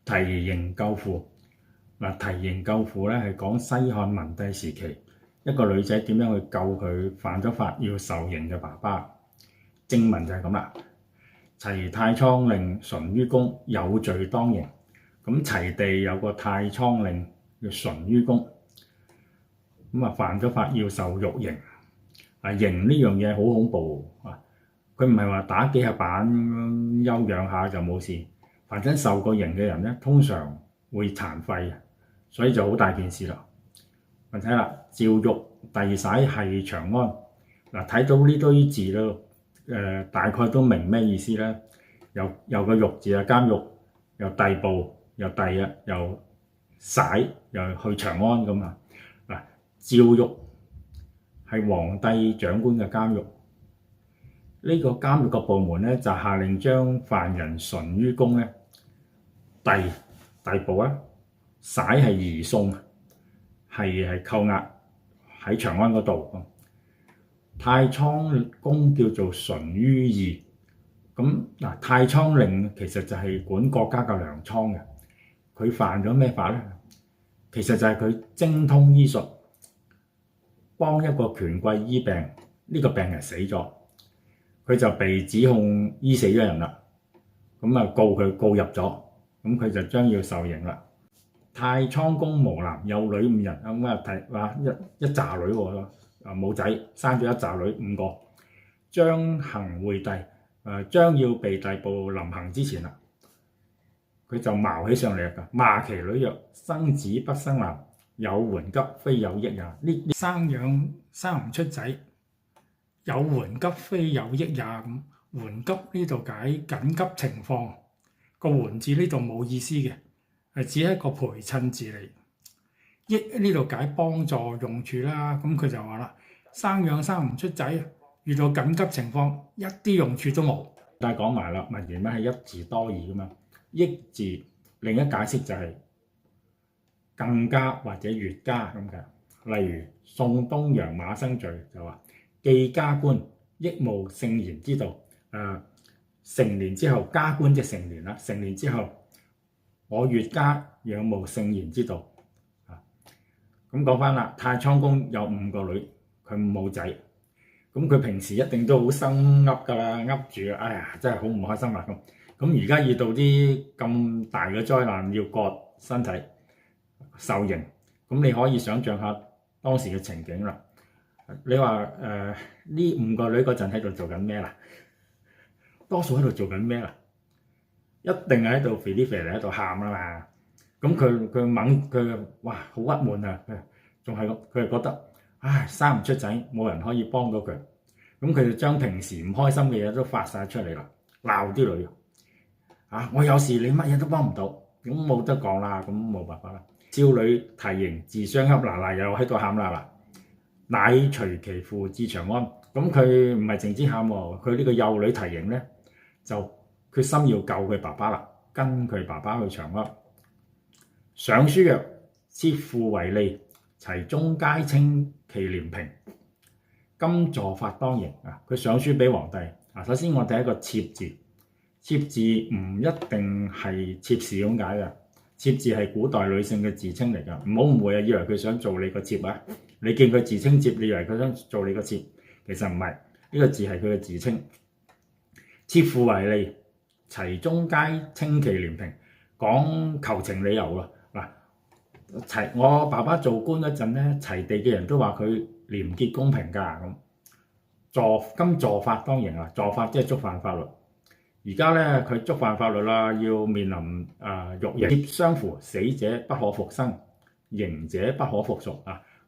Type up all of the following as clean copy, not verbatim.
提刑救父嗱，提刑救父咧係講西漢文帝時期一個女仔點樣去救佢犯咗法要受刑嘅爸爸。正文就係咁啦。齊太倉令淳於公有罪當刑。咁齊地有個太倉令叫淳於公，咁啊犯咗法要受獄刑。刑呢樣嘢好恐怖啊！佢唔係話打幾下板休養下就冇事，凡真受過刑嘅人咧，通常會殘廢，所以就好大件事啦。我睇啦，詔獄遞徙繫長安嗱，睇到呢堆字咯，大概都明咩意思咧？有個獄字啊，監獄又遞捕又遞啊，又徙又去長安咁啊嗱，詔獄係皇帝長官嘅監獄。呢個監獄個部門咧，就下令將犯人淳於公咧遞捕啊，徙係移送，係扣押喺長安嗰度。太倉公叫做淳於義，咁嗱，太倉令其實就係管國家嘅糧倉嘅。佢犯咗咩法咧？其實就係佢精通醫術，幫一個權貴醫病，呢個病人死咗。佢就被指控醫死咗人啦，咁啊告入咗，咁佢就將要受刑啦。太倉公無男，有女5人，咁啊一紮女喎，冇仔，生咗一紮女5個。將行會遞，將要被逮捕臨行之前啦，佢就矛起上嚟噶，罵其女曰：生子不生男，有緩急，非有益也。呢生養生唔出仔。有緩急非有益也，咁緩急呢度解緊急情況，個緩字呢度冇意思嘅，係只係一個陪襯字嚟。益呢度解幫助用處啦，咁佢就話啦，生養生唔出仔，遇到緊急情況一啲用處都冇。但係講埋啦，文言文係一字多義噶嘛，益字另一解釋就係更加或者越加咁嘅。例如宋東陽馬生序就話：既加官，益慕聖賢之道。成年之後，加官即係成年啦。成年之後，我越加仰慕聖賢之道。咁講翻啦，太倉公有5個女，佢冇仔。咁佢平時一定都好生噏㗎啦，噏住，哎呀，真係好唔開心啊！咁而家遇到啲咁大嘅災難，要割身體受刑，咁你可以想像下當時嘅情景啦。你話呢5個女嗰陣喺度做緊咩啦？多數喺度做緊咩啦？一定係喺度肥啲肥嚟喺度喊啦嘛。咁佢哇好鬱悶啊！仲係佢係覺得唉生唔出仔，冇人可以幫到佢。咁佢就將平時唔開心嘅嘢都發晒出嚟啦，鬧啲女我有事你乜嘢都幫唔到，咁冇得講啦，咁冇辦法啦。少女提刑自相洽嗱，又喺度喊啦。乃隨其父至長安，咁佢唔係淨止喊喎，佢呢個幼女提刑咧就決心要救佢爸爸啦，跟佢爸爸去長安。上書曰：妾父為吏，齊中皆稱其廉平。今坐法當刑佢上書俾皇帝首先我睇一個妾字，妾字唔一定係妾侍咁解嘅，妾字係古代女性嘅自稱嚟㗎，唔好誤會啊，以為佢想做你個妾啊。你見佢自稱妾，你以為佢想做你個妾，其實唔係，呢個字係佢嘅自稱。妾父為吏，齊中皆稱其廉平，講求情理由喎。嗱，我爸爸做官嗰陣咧，齊地嘅人都話佢廉潔公平㗎咁。今坐法當刑坐法即係觸犯法律。而家咧佢觸犯法律啦，要面臨獄刑。妾相符，死者不可復生，刑者不可復屬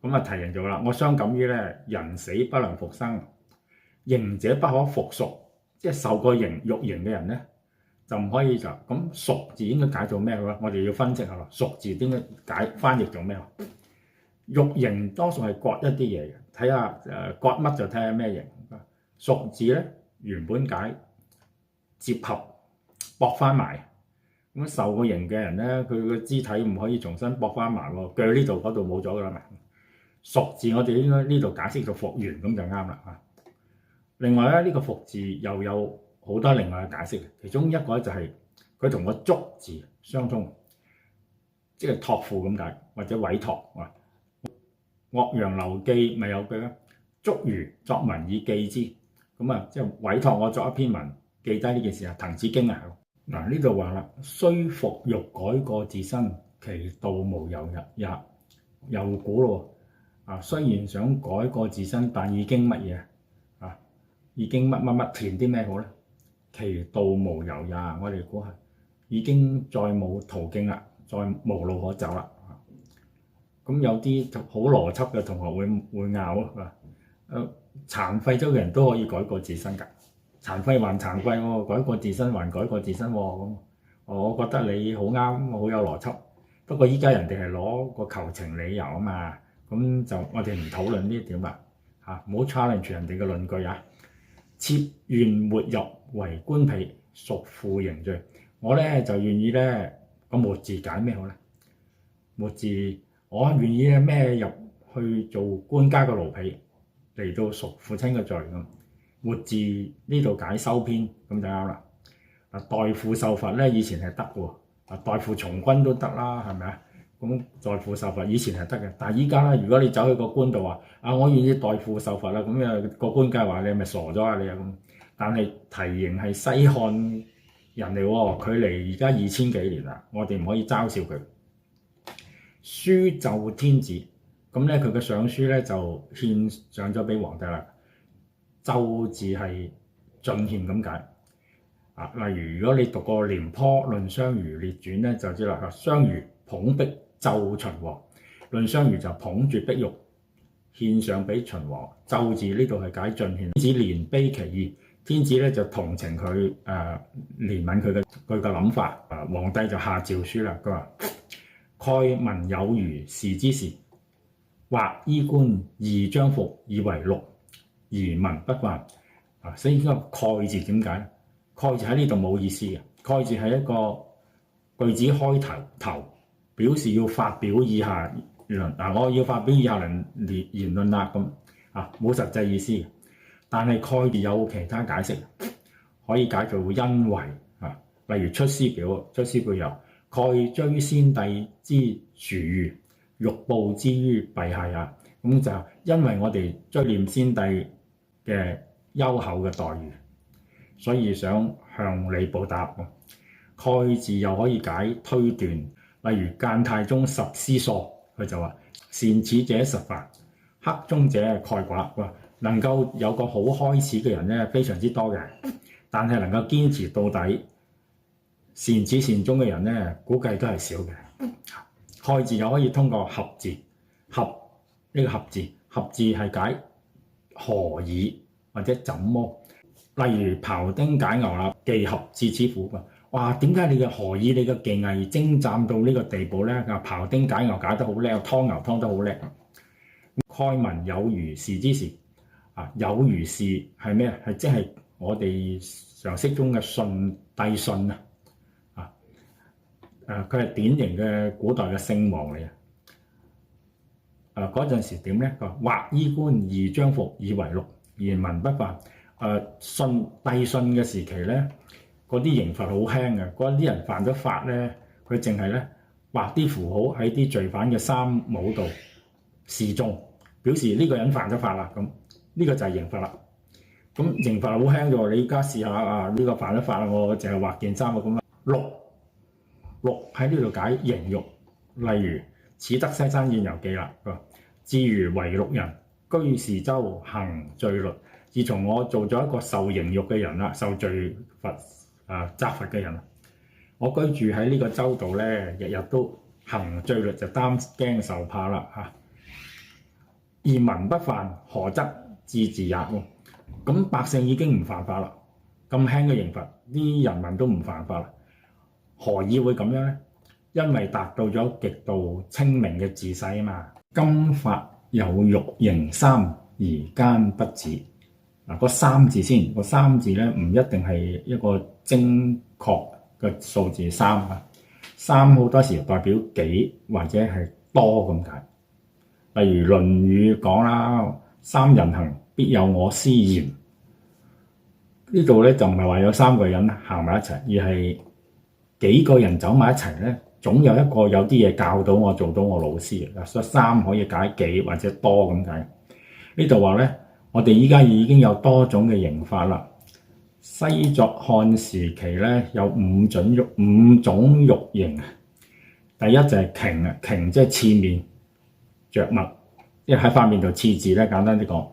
咁提刑咗啦。我相感於咧，人死不能復生，刑者不可復屬，即係受過獄刑嘅人咧，就唔可以就咁。屬字應該解做咩咧？我哋要分析下咯。屬字點解翻譯做咩？獄刑多數係割一啲嘢嘅，睇下割乜就睇下咩刑。屬字咧原本解接合駁翻埋。咁受過刑嘅人咧，佢個肢體唔可以重新駁翻埋喎，鋸呢度嗰度冇咗㗎啦嘛。屬字我哋應該呢度解釋做復原咁就啱啦。另外咧，呢個復字又有好多另外嘅解釋，其中一個就係佢同個足字相通。即係託付咁解，或者委託。岳陽樓記咪有句啦，囑圄作文以記之，咁啊即係委託我作一篇文記低呢件事啊。滕子京啊，嗱呢度話啦，雖復欲改過自新，其道無由也。又估咯啊，雖然想改過自新，但已經乜嘢啊？已經乜乜乜填啲咩好咧？其道無由也，我哋估下，已經再冇途徑啦，再無路可走啦。咁有啲好邏輯嘅同學會拗咯，殘廢咗嘅人都可以改過自新㗎，殘廢還殘廢喎，改過自新還改過自新喎。咁我覺得你好啱，好有邏輯。不過依家人哋係攞個求情理由啊嘛，咁就我哋唔討論呢一點啦嚇，唔好 challenge 人哋嘅論據啊。妾願沒入為官婢，屬父刑罪。我咧就願意咧個末字解咩好咧？末字我願意咧咩入去做官家嘅奴婢，嚟到贖父親嘅罪咁。末字呢度解收編咁就啱啦。代父受罰咧以前係得喎。代父從軍都得啦，係咪啊？咁代父受罰以前係得嘅，但係依家咧，如果你走去個官度話我願意代父受罰啦，咁個官梗係話你係咪傻咗啊？你啊咁，但係提刑係西漢人嚟喎，距離而家2000幾年啦，我哋唔可以嘲笑佢。書奏天子，咁咧佢嘅上書咧就獻上咗俾皇帝啦。奏字係進獻咁解。例如如果你讀過《廉頗論相如列傳》咧，就知啦。相如捧璧奏秦王，論相如就捧住璧玉獻上俾秦王。奏字呢度係解進獻。天子憐悲其意，天子咧就同情佢憐憫佢嘅諗法。皇帝就下詔書啦，佢話蓋聞有如是之事，或衣冠而將服以為祿，而民不犯。所以呢個蓋字點解咧？蓋字喺呢度冇意思嘅，蓋字係一個句子開頭，表示要發表以下言論。我要發表以下言論啦，咁冇實際意思嘅。但係蓋字有其他解釋，可以解做因為例如出師表有蓋追先帝之殊遇，欲報之於陛下也。咁就因為我哋追念先帝嘅優厚嘅待遇，所以想向你報答。蓋字又可以解推斷，例如諫太宗十思疏，佢就話善始者實繁，克終者蓋寡。能夠有個好開始嘅人咧，非常之多嘅，但係能夠堅持到底、善始善終嘅人咧，估計都係少嘅。蓋字又可以通過合字，合呢個合字係解何以或者怎麼。例如庖丁解牛啦，技合至此乎。哇！點解你嘅何以你嘅技藝精湛到呢個地步咧？庖丁解牛解得好叻，湯牛湯得好叻。蓋聞有如是之事，有如是係咩？係即係我哋常識中嘅舜帝舜啊！佢係典型嘅古代嘅聖王嚟啊！嗰陣時點咧？佢話或衣冠而將服以為祿，而民不犯。帝舜嘅時期咧，嗰啲刑罰好輕嘅，嗰啲人犯咗法咧，佢淨係咧畫啲符號喺啲罪犯嘅衫帽度示眾，表示呢個人犯咗法啦。咁呢個就係刑罰啦。咁刑罰好輕喎，你而家試下呢個犯咗法啦，我淨係畫件衫咁啊。祿喺呢度解刑獄，例如《始得西山宴遊記》啦。至如為祿人，居士州行罪律。自從我做咗一個受刑獄嘅人啦，受罪罰責罰嘅人，我居住喺呢個州度咧，日日都行罪律，就擔驚受怕啦嚇。而民不犯，何則治也？咁百姓已經唔犯法啦，咁輕嘅刑罰，啲人民都唔犯法啦，何以會咁樣咧？因為達到咗極度清明嘅治世啊嘛。今法有辱刑三而奸不止。個三字先，個三字咧唔一定係一個精確嘅數字三啊。三好多時代表幾或者係多咁解。例如《論語》講啦，三人行，必有我師焉。呢度咧就唔係話有三個人行埋一齊，而係幾個人走埋一齊咧，總有啲嘢教到我做到我老師嘅，所以三可以解幾或者多咁解。呢度話咧，我哋依家已經有多種嘅刑法啦。西作漢時期咧有五種獄刑啊。第一就係黥啊，黥即係刺面着墨，即係喺塊面度刺字咧。簡單啲講，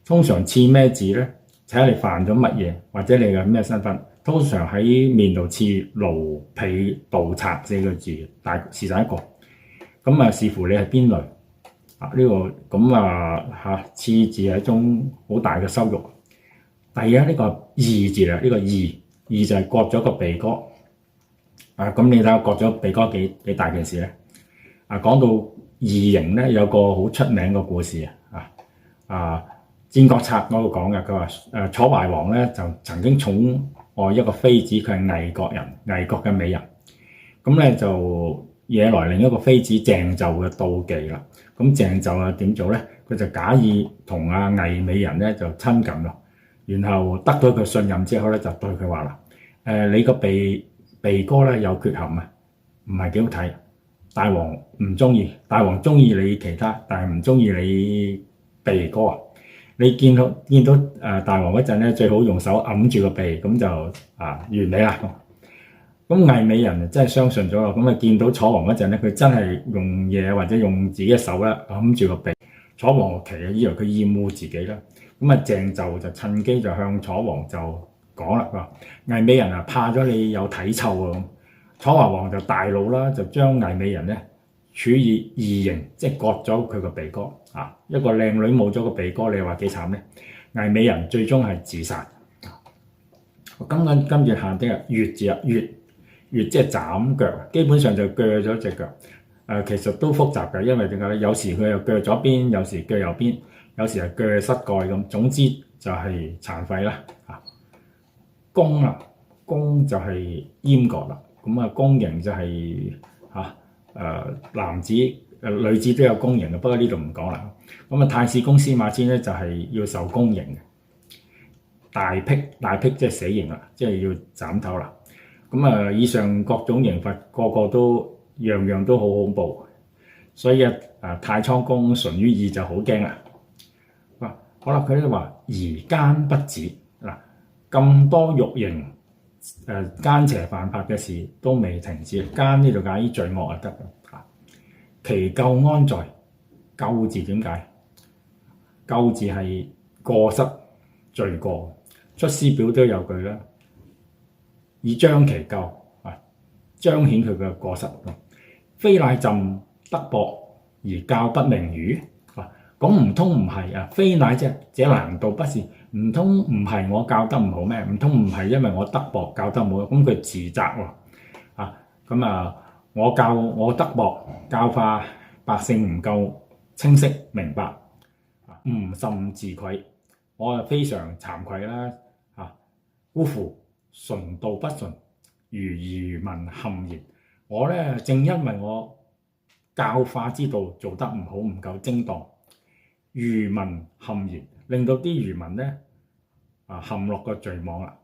通常刺咩字咧？睇下你犯咗乜嘢，或者你嘅咩身份。通常喺面度刺奴婢盜賊4個字，但是但一個。咁啊，視乎你係邊類啊？呢個咁啊刺字係一種好大嘅羞辱。第二呢個義字啊，呢個義就係割咗個鼻哥啊。咁你睇下割咗鼻哥幾大件事咧？啊，講到義刑咧，有個好出名嘅故事啊。戰國策嗰度講嘅，佢話楚懷王咧就曾經寵愛一個妃子，佢係魏國人，魏國嘅美人。咁咧就惹來另一個妃子鄭袖嘅妒忌啦。咁鄭袖啊點做咧？佢就假意同魏美人咧就親近咯。然後得到佢信任之後咧，就對佢話啦：你個鼻哥咧有缺陷啊，唔係幾好睇。大王唔中意，大王中意你其他，但係唔中意你鼻哥啊。你見到大王嗰陣咧，最好用手揞住個鼻，咁就完美啦。咁魏美人真係相信咗啦。咁啊見到楚王嗰陣咧，佢真係用嘢或者用自己嘅手咧揞住個鼻。楚王奇啊，以為佢厭惡自己啦。咁啊鄭袖就趁機就向楚王就講啦，佢話魏美人啊怕咗你有體臭啊。楚懷王就大怒啦，就將魏美人咧處以義刑，即係割咗佢個鼻哥啊！一個靚女冇咗個鼻哥，你話幾慘咧？魏美人最終係自殺。跟住下啲啊，越字啊，越即係斬腳，基本上就鋸咗隻腳。其實都複雜嘅，因為點解咧？有時佢又鋸左邊，有時鋸右邊，有時係鋸膝蓋咁。總之就係殘廢啦。宮啦，宮就係閹割啦。咁啊，宮刑就係男子女子都有宮刑嘅，不過呢度唔講啦。咁啊，太史公司馬遷咧就係要受宮刑嘅。大辟即係死刑啦，即係要斬頭啦。咁啊，以上各種刑罰個個都樣都好恐怖，所以太倉公淳于意就好驚啦。好啦，佢咧話而奸不止嗱，咁多獄刑奸邪犯法嘅事都未停止。奸呢度解於罪惡就得啦。其咎安在？咎字點解？咎字係過失罪過。出師表都有句啦，以彰其咎彰顯佢嘅過失。非乃朕德薄而教不明矣。咁唔通唔係啊？非乃啫，這難道不是？唔通唔係我教得唔好咩？唔通唔係因為我德薄教得唔好？咁佢自責喎。我德薄教化百姓唔夠清晰明白，吾甚自愧。我非常慚愧啦。嗚呼，純道不純，如愚民陷言。我咧正因為我教化之道做得唔好，唔夠精當，愚民陷言，令到啲愚民咧陷落個罪網啦。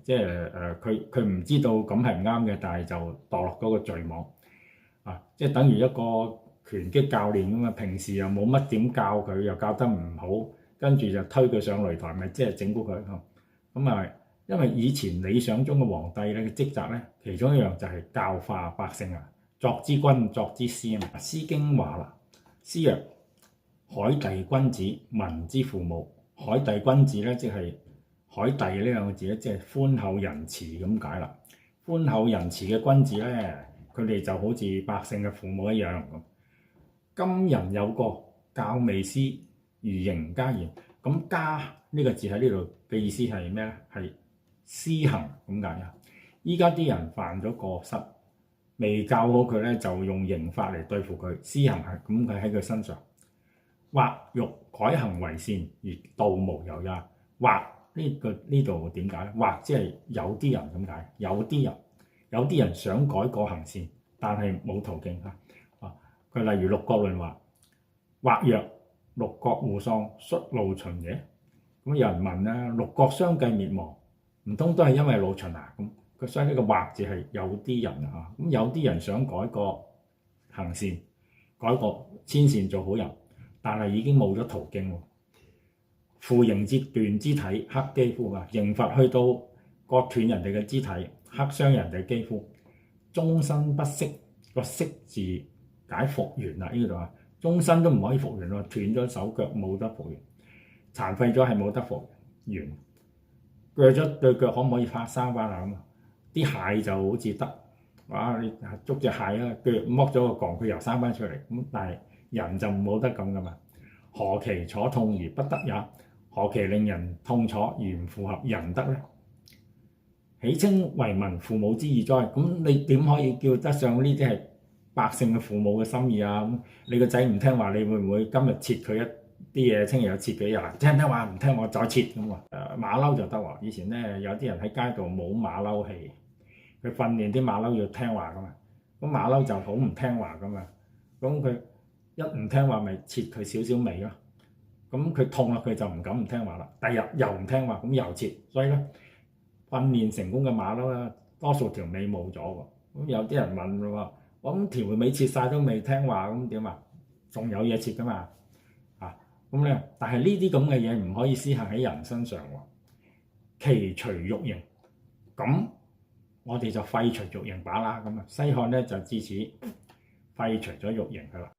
即係佢唔知道咁係唔啱嘅，但係就墮落嗰個罪網。即係等於一個拳擊教練咁啊，平時又冇乜點教佢，又教得唔好，跟住就推佢上擂台，咪即係整蠱佢咁。因為以前理想中嘅皇帝咧嘅職責咧，其中一樣就係教化百姓作之君，作之師啊。《詩經》話啦，詩曰：海弟君子，民之父母。海弟君子咧，即係海弟呢兩個字咧，即係寬厚仁慈咁解啦。寬厚仁慈嘅君子咧，佢哋就好似百姓嘅父母一樣咁。今人有過，教未施，如刑加言。咁加呢個字喺呢度嘅意思係咩咧？係施行咁解啊！依家啲人犯咗過失，未教好佢咧，就用刑法嚟對付佢。施行係咁，佢喺佢身上，或欲改行為善而道無有也。或呢度點解咧？或即係有啲人咁解，有啲人想改過行善，但係冇途徑佢例如六國論話：或曰六國互喪，率路秦也。咁有人問啦，六國相繼滅亡，唔通都係因為老秦啊？咁所以呢個或字係有啲人啊，咁有啲人想改過行善，改過遷善做好人，但係已經冇咗途徑喎。負刑折斷肢體，克肌膚啊！刑罰去到割斷人哋嘅肢體，克傷人哋肌膚，終身不息。個息字解復原啦，呢度啊，終身都唔可以復原喎，斷咗手腳冇得復原，殘廢咗係冇得復原。鋸咗對腳可唔可以生翻啊？咁啲蟹就好似得，哇！你捉隻蟹啊，鋸剝咗個槓，佢又生翻出嚟。咁但係人就冇得咁噶嘛。何其楚痛而不得也？何其令人痛楚而唔符合仁德呢？豈稱為民父母之義哉？咁你點可以叫得上呢啲係百姓嘅父母嘅心意啊？咁你個仔唔聽話，你會唔會今日切佢一啲嘢，聽日又切佢啊？聽唔聽話？唔聽我再切咁啊！馬騮就得喎。以前咧有啲人喺街度冇馬騮戲，佢訓練啲馬騮要聽話噶嘛。咁馬騮就好唔聽話噶嘛。咁佢一唔聽話，咪切佢少少尾咯。咁佢痛啦，佢就唔敢唔聽話啦。第日又唔聽話，咁又切。所以咧，訓練成功嘅馬騮咧，多數條尾冇咗喎。咁有啲人問咯喎，咁條尾切晒都未聽話，咁點啊？仲有嘢切噶嘛？咁咧，但係呢啲咁嘅嘢唔可以施行喺人身上喎。其除辱刑，咁我哋就廢除辱刑罷啦。咁啊，西漢咧就至此廢除咗辱刑噶啦。